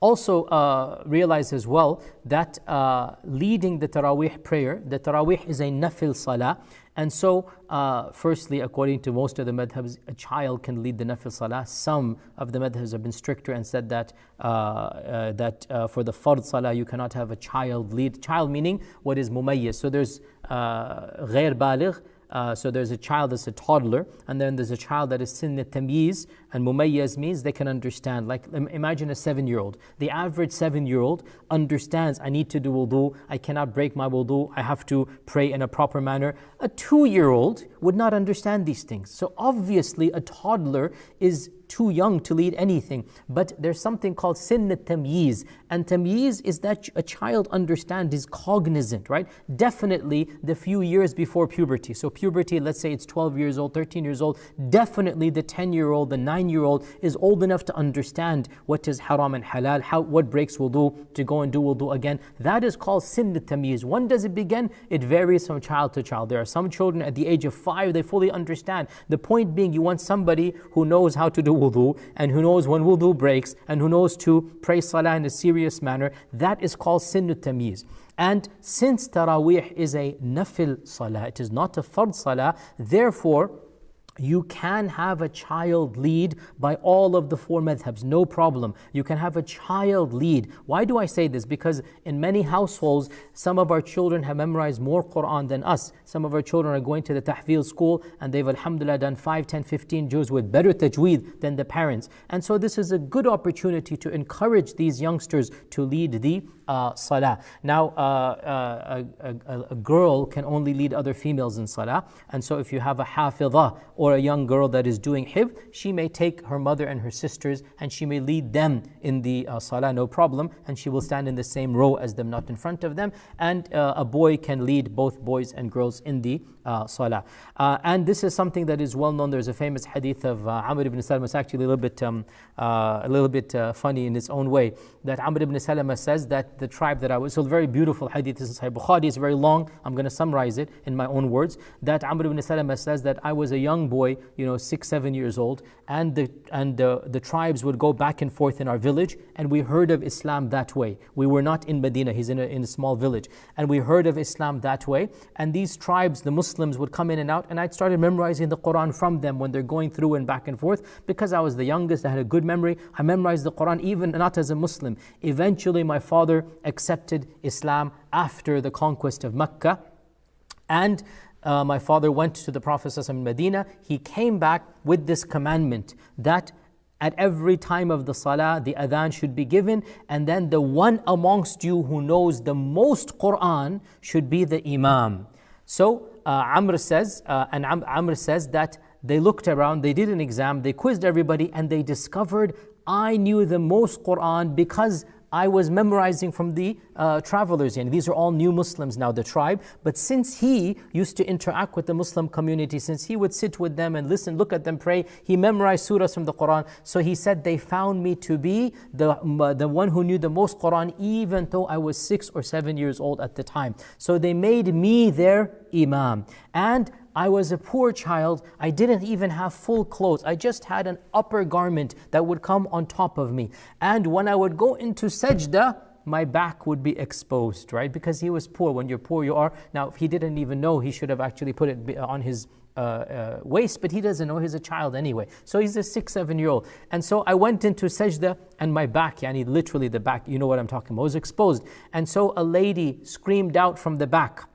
Also realize as well that leading the Taraweeh prayer, the Taraweeh is a nafil salah. And so, firstly, according to most of the madhabs, a child can lead the nafil salah. Some of the madhabs have been stricter and said that for the fard salah, you cannot have a child lead. Child meaning what is mumayyiz. So there's ghair baligh. So there's a child that's a toddler, and then there's a child that is sin tamyiz, and mumayyiz means they can understand. Like imagine a 7-year-old. The average 7-year-old understands, I need to do wudu, I cannot break my wudu, I have to pray in a proper manner. A 2-year-old would not understand these things. So obviously a toddler is too young to lead anything. But there's something called sin tamyiz. And tamyiz is that a child understands, is cognizant, right? Definitely the few years before puberty. So puberty, let's say it's 12 years old, 13 years old. Definitely the 10-year-old, the 9-year-old is old enough to understand what is haram and halal, what breaks wudu, to go and do wudu again. That is called sin tamyiz. When does it begin? It varies from child to child. There are some children at the age of 5, they fully understand. The point being, you want somebody who knows how to do wudu, and who knows when wudu breaks, and who knows to pray salah in a serious manner. That is called sin tamyiz. And since Taraweeh is a nafil salah, it is not a fard salah, therefore you can have a child lead by all of the 4 madhabs, no problem. You can have a child lead. Why do I say this? Because in many households, some of our children have memorized more Quran than us. Some of our children are going to the tahfeel school, and they've alhamdulillah done 5, 10, 15 juz with better tajweed than the parents. And so this is a good opportunity to encourage these youngsters to lead the salah. Now, a girl can only lead other females in salah, and so if you have a hafidhah or a young girl that is doing hifz, she may take her mother and her sisters and she may lead them in the salah, no problem, and she will stand in the same row as them, not in front of them. And a boy can lead both boys and girls in the salah. And this is something that is well known. There's a famous hadith of Amr ibn Salama. It's actually a little bit funny in its own way, that Amr ibn Salama says that the tribe that I was, so very beautiful hadith, this is Sahih Bukhari, it's very long, I'm going to summarize it in my own words, that Amr ibn Salama says that I was a young boy, 6, 7 years old, and the tribes would go back and forth in our village, and we heard of Islam that way. We were not in Medina, he's in a small village, and we heard of Islam that way, and these tribes, the Muslims, would come in and out, and I'd started memorizing the Quran from them when they're going through and back and forth. Because I was the youngest, I had a good memory, I memorized the Quran even not as a Muslim. Eventually my father accepted Islam after the conquest of Mecca, and my father went to the Prophet in Medina. He came back with this commandment that at every time of the salah, the adhan should be given, and then the one amongst you who knows the most Quran should be the imam. So Amr says that they looked around, they did an exam, they quizzed everybody, and they discovered I knew the most Quran because I was memorizing from the travelers. And these are all new Muslims now, the tribe. But since he used to interact with the Muslim community, since he would sit with them and listen, look at them pray, he memorized surahs from the Quran. So he said they found me to be the one who knew the most Quran, even though I was 6 or 7 years old at the time. So they made me their imam. And I was a poor child. I didn't even have full clothes. I just had an upper garment that would come on top of me. And when I would go into sajda, my back would be exposed, right? Because he was poor. When you're poor, you are. Now, if he didn't even know, he should have actually put it on his waist, but he doesn't know, he's a child anyway. So he's a 6, 7-year-old. And so I went into sajda, and my back, literally the back, you know what I'm talking about, was exposed. And so a lady screamed out from the back,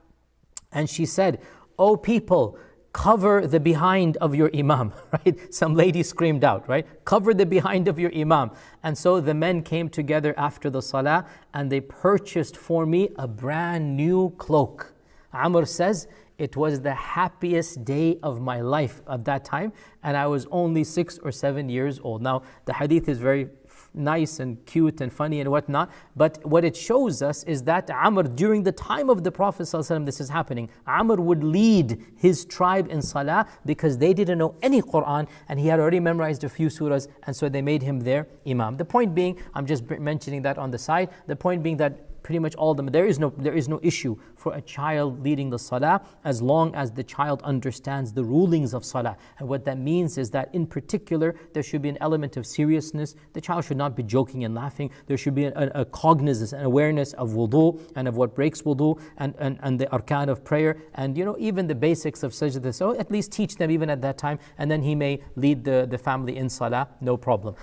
and she said, "Oh people, cover the behind of your imam," right? Some lady screamed out, right? Cover the behind of your imam. And so the men came together after the salah, and they purchased for me a brand new cloak. Amr says, it was the happiest day of my life at that time, and I was only 6 or 7 years old. Now, the hadith is very nice and cute and funny and whatnot, but what it shows us is that Amr, during the time of the Prophet ﷺ, this is happening, Amr would lead his tribe in salah because they didn't know any Quran, and he had already memorized a few surahs, and so they made him their imam. The point being, I'm just mentioning that on the side, the point being that pretty much all of them. There is no issue for a child leading the salah as long as the child understands the rulings of salah. And what that means is that in particular, there should be an element of seriousness. The child should not be joking and laughing. There should be a cognizance, an awareness of wudu and of what breaks wudu and the arkan of prayer, and even the basics of sajda. So at least teach them even at that time, and then he may lead the family in salah, no problem.